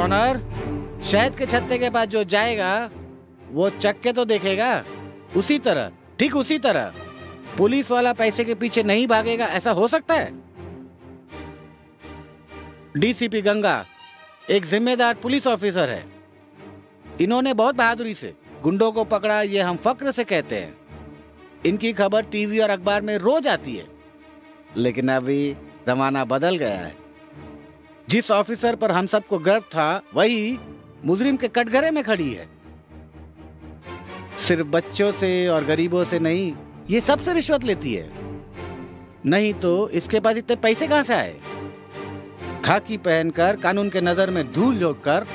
Honour. शहद के छत्ते के पास जो जाएगा वो चक्के तो देखेगा। उसी तरह, ठीक उसी तरह पुलिस वाला पैसे के पीछे नहीं भागेगा, ऐसा हो सकता है? डीसीपी गंगा एक जिम्मेदार पुलिस ऑफिसर है। इन्होंने बहुत बहादुरी से गुंडों को पकड़ा, ये हम फक्र से कहते हैं। इनकी खबर टीवी और अखबार में रोज आती है। लेकिन अभी जमाना बदल गया है। जिस ऑफिसर पर हम सबको गर्व था वही मुजरिम के कटघरे में खड़ी है। सिर्फ बच्चों से और गरीबों से नहीं, ये सबसे रिश्वत लेती है। नहीं तो इसके पास इतने पैसे कहां से आए? खाकी पहनकर, कानून के नजर में धूल झोंककर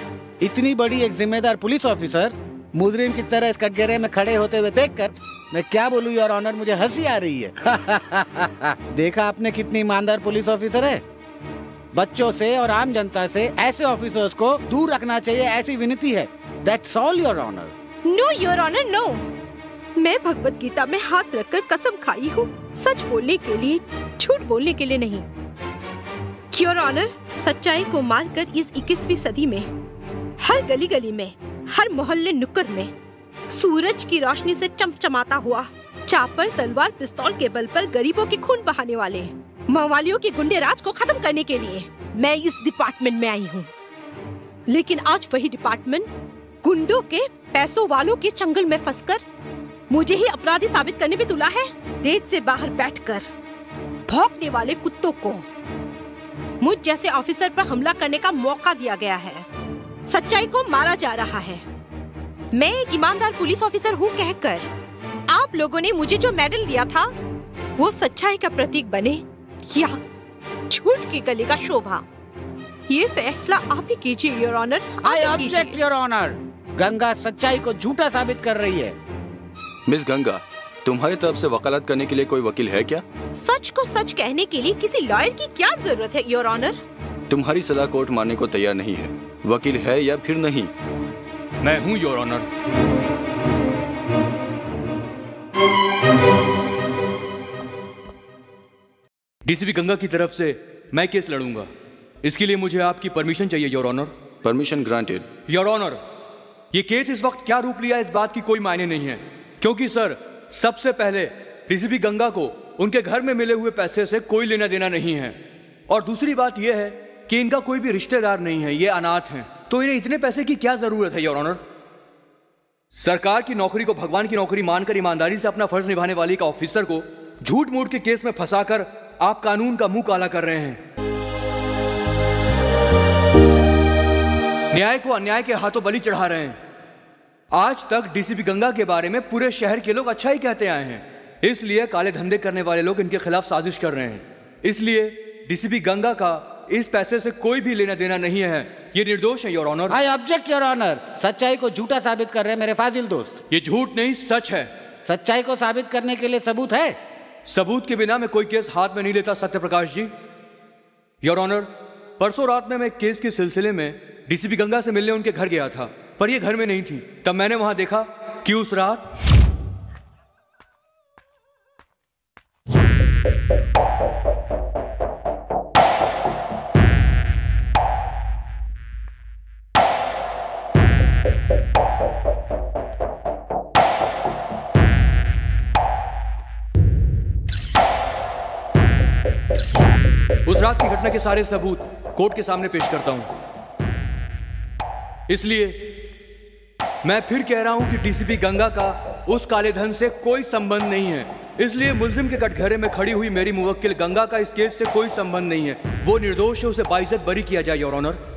इतनी बड़ी एक जिम्मेदार पुलिस ऑफिसर मुजरिम की तरह इस कटघरे में खड़े होते हुए देखकर मैं क्या बोलूं योर ऑनर, मुझे हंसी आ रही है। देखा आपने कितनी ईमानदार पुलिस ऑफिसर है। बच्चों से और आम जनता से ऐसे ऑफिसर्स को दूर रखना चाहिए, ऐसी विनती है। That's all your honour. No your honour, no. मैं भगवत गीता में हाथ रखकर कसम खाई हूँ, सच बोलने के लिए, झूठ बोलने के लिए नहीं। योर ऑनर, सच्चाई को मारकर इस 21वीं सदी में हर गली गली में, हर मोहल्ले नुक्कड़ में सूरज की रोशनी से चमचमाता हुआ, चापर, तलवार, पिस्तौल के बल पर गरीबों के खून बहाने वाले मवालियों के गुंडे राज को खत्म करने के लिए मैं इस डिपार्टमेंट में आई हूँ। लेकिन आज वही डिपार्टमेंट गुंडों के, पैसों वालों के चंगुल में फंसकर मुझे ही अपराधी साबित करने में तुला है। देश से बाहर बैठकर भौंकने वाले कुत्तों को मुझ जैसे ऑफिसर पर हमला करने का मौका दिया गया है। सच्चाई को मारा जा रहा है। मैं एक ईमानदार पुलिस ऑफिसर हूँ कहकर आप लोगों ने मुझे जो मेडल दिया था वो सच्चाई का प्रतीक बने या झूठ की गले का शोभा, ये फैसला आप ही कीजिए your honour. I object your honour. Ganga सच्चाई को झूठा साबित कर रही है। मिस गंगा, तुम्हारी तरफ से वकालत करने के लिए कोई वकील है क्या? सच को सच कहने के लिए किसी लॉयर की क्या जरूरत है योर ऑनर? तुम्हारी सलाह कोर्ट मानने को तैयार नहीं है। वकील है या फिर नहीं? मैं हूँ योर ऑनर। डीसीपी गंगा की तरफ से मैं केस लड़ूंगा। इसके लिए मुझे आपकी परमिशन चाहिए your honour. Permission granted. Your honour, ये केस इस वक्त क्या रूप लिया इस बात की कोई मायने नहीं है, क्योंकि सर सबसे पहले डीसीपी गंगा को उनके घर में मिले हुए पैसे से कोई लेना देना नहीं है, और दूसरी बात यह है कि इनका कोई भी रिश्तेदार नहीं है, ये अनाथ हैं, तो इन्हें इतने पैसे की क्या जरूरत है योर ऑनर। सरकार की नौकरी को भगवान की नौकरी मानकर ईमानदारी से अपना फर्ज निभाने वाली एक ऑफिसर को झूठ मूठ के केस में फंसाकर आप कानून का मुंह काला कर रहे हैं। न्याय को अन्याय के हाथों बलि चढ़ा रहे हैं। आज तक डीसीपी गंगा के बारे में पूरे शहर के लोग अच्छा ही कहते आए हैं, इसलिए काले धंधे करने वाले लोग इनके खिलाफ साजिश कर रहे हैं। इसलिए डीसीपी गंगा का इस पैसे से कोई भी लेना देना नहीं है, ये निर्दोष है your honour. I object your honour. सच्चाई को झूठा साबित कर रहे हैं मेरे फाजिल दोस्त। ये झूठ नहीं सच है। सच्चाई को साबित करने के लिए सबूत है। सबूत के बिना मैं कोई केस हाथ में नहीं लेता सत्यप्रकाश जी। योर ऑनर, परसों रात में मैं एक केस के सिलसिले में डीसीपी गंगा से मिलने उनके घर गया था, पर ये घर में नहीं थी। तब मैंने वहां देखा कि उस रात की घटना के सारे सबूत कोर्ट के सामने पेश करता हूं। इसलिए मैं फिर कह रहा हूं कि डीसीपी गंगा का उस काले धन से कोई संबंध नहीं है। इसलिए मुलजिम के कटघरे में खड़ी हुई मेरी मुवक्किल गंगा का इस केस से कोई संबंध नहीं है। वो निर्दोष है, उसे बाइज्जत बरी किया जाए योर ऑनर।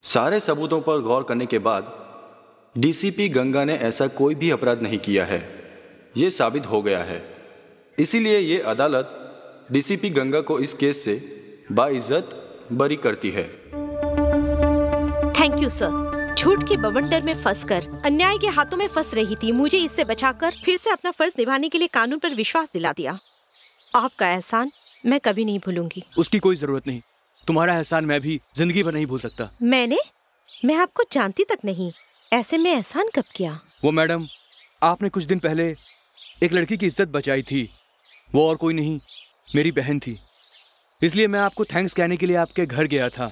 सारे सबूतों पर गौर करने के बाद डीसीपी गंगा ने ऐसा कोई भी अपराध नहीं किया है, यह साबित हो गया है। इसीलिए ये अदालत डीसीपी गंगा को इस केस से बाइज्जत बरी करती है। Thank you sir. झूठ के बवंडर में फंसकर अन्याय के हाथों में फंस रही थी, मुझे इससे बचाकर फिर से अपना फर्ज निभाने के लिए कानून पर विश्वास दिला दिया। आपका एहसान मैं कभी नहीं भूलूंगी। उसकी कोई जरूरत नहीं। तुम्हारा एहसान मैं भी जिंदगी भर नहीं भूल सकता। मैंने मैं आपको जानती तक नहीं, ऐसे में एहसान कब किया? वो मैडम, आपने कुछ दिन पहले एक लड़की की इज्जत बचाई थी। वो और कोई नहीं, मेरी बहन थी। इसलिए मैं आपको थैंक्स कहने के लिए आपके घर गया था।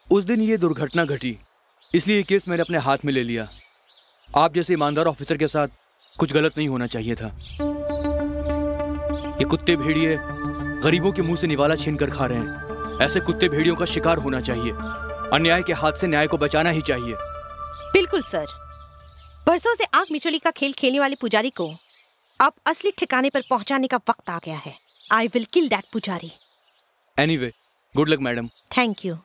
उस दिन ये दुर्घटना घटी, इसलिए ये केस मैंने अपने हाथ में ले लिया। आप जैसे ईमानदार ऑफिसर के साथ कुछ गलत नहीं होना चाहिए था। ये कुत्ते भेड़िए गरीबों के मुंह से निवाला छीन कर खा रहे हैं। ऐसे कुत्ते भेड़ियों का शिकार होना चाहिए। अन्याय के हाथ से न्याय को बचाना ही चाहिए। बिल्कुल सर। बरसों से आग मिचोली का खेल खेलने वाले पुजारी को अब असली ठिकाने पर पहुंचाने का वक्त आ गया है। आई विल किल दैट पुजारी। Anyway, good luck madam. Thank you.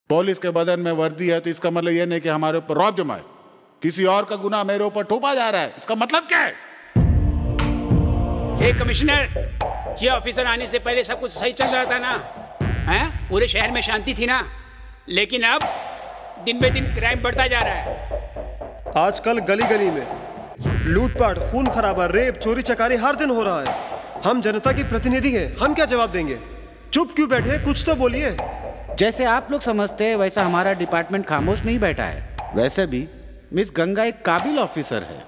Police के बदन में वर्दी है तो इसका मतलब यह नहीं कि हमारे ऊपर रौब जमा है। किसी और का गुनाह मेरे ऊपर थोपा जा रहा है, इसका मतलब क्या है? कमिश्नर, ये ऑफिसर आने से पहले सब कुछ सही चल रहा था ना? हैं? पूरे शहर में शांति थी ना? लेकिन अब दिन पे दिन क्राइम बढ़ता जा रहा है। आजकल गली गली में लूटपाट, खून खराबा, रेप, चोरी चकारी हर दिन हो रहा है। हम जनता के प्रतिनिधि हैं, हम क्या जवाब देंगे? चुप क्यों बैठे, कुछ तो बोलिए। जैसे आप लोग समझते हैं वैसा हमारा डिपार्टमेंट खामोश नहीं बैठा है। वैसे भी मिस गंगा एक काबिल ऑफिसर है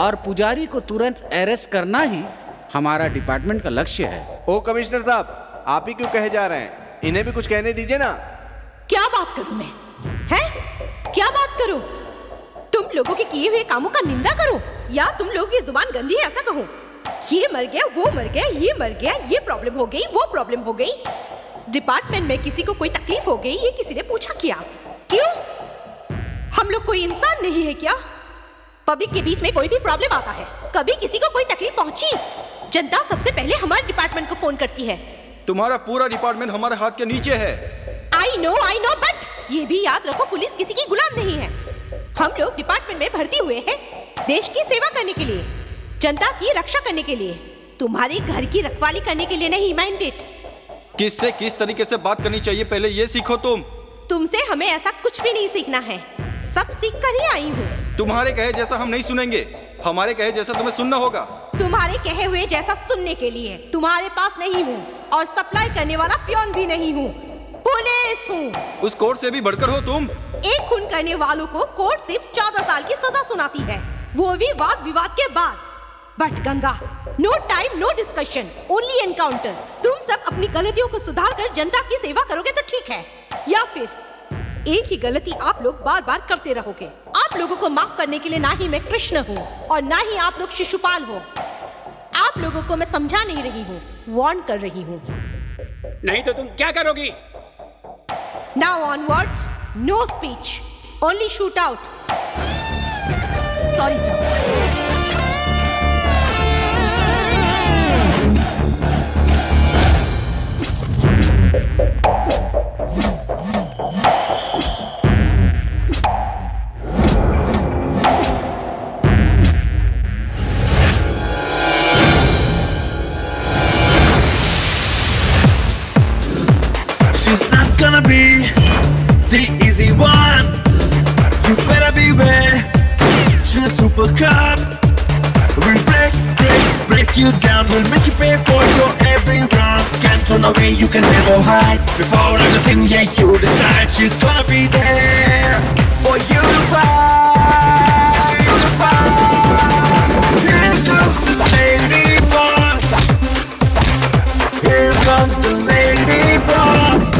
और पुजारी को तुरंत अरेस्ट करना ही हमारा डिपार्टमेंट का लक्ष्य है। ओ कमिश्नर साहब, आप ही क्यों कहे जा रहे हैं? इन्हें भी कुछ कहने दीजिए ना। क्या बात करूं मैं? हैं? क्या बात करूं? तुम लोगों के किए हुए कामों का निंदा करूं या तुम लोगों की जुबान गंदी है ऐसा कहूं? ये मर गया, वो मर गया, ये मर गया, ये प्रॉब्लम हो गई, वो प्रॉब्लम हो गई। डिपार्टमेंट में किसी को कोई तकलीफ हो गई, ये किसी ने पूछा क्या? क्यों? हम लोग कोई इंसान नहीं है क्या? पब्लिक के बीच में कोई भी प्रॉब्लम आता है, कभी किसी को कोई तकलीफ पहुंची, जनता सबसे पहले हमारे डिपार्टमेंट को फोन करती है। तुम्हारा पूरा डिपार्टमेंट हमारे हाथ के नीचे है। आई नो, बट ये भी याद रखो, पुलिस किसी की गुलाम नहीं है। हम लोग डिपार्टमेंट में भर्ती हुए हैं देश की सेवा करने के लिए, जनता की रक्षा करने के लिए, तुम्हारे घर की रखवाली करने के लिए नहीं। Mind it. किससे किस तरीके से बात करनी चाहिए पहले ये सीखो। तुमसे हमें ऐसा कुछ भी नहीं सीखना है, सब सीख कर ही आई हूँ। तुम्हारे कहे जैसा हम नहीं सुनेंगे, हमारे कहे जैसा तुम्हें सुनना होगा। तुम्हारे कहे हुए जैसा सुनने के लिए तुम्हारे पास नहीं हूँ और सप्लाई करने वाला पियोन भी नहीं हूँ, पुलिस हूँ। उस कोर्ट से भी बढ़कर हो तुम। एक खून करने वालों को कोर्ट सिर्फ 14 साल की सजा सुनाती है, वो भी वाद विवाद के बाद। But Ganga, no time, no discussion, only encounter. तुम सब अपनी गलतियों को सुधार कर जनता की सेवा करोगे तो ठीक है, या फिर एक ही गलती आप लोग बार बार करते रहोगे। आप लोगों को माफ करने के लिए ना ही मैं कृष्ण हूँ और ना ही आप लोग शिशुपाल हो। आप लोगों को मैं समझा नहीं रही हूँ, वार्न कर रही हूँ। नहीं तो तुम क्या करोगी? Now onwards, no speech, only shoot out. Sorry sir. She's not gonna be the easy one. You better beware. She's a super cop. We'll break you down. We'll make you pay for your every wrong. Can't run away, you can never hide. Before everything, yeah, you decide. She's gonna be there for you to fight. Here comes the lady boss. Here comes the lady boss.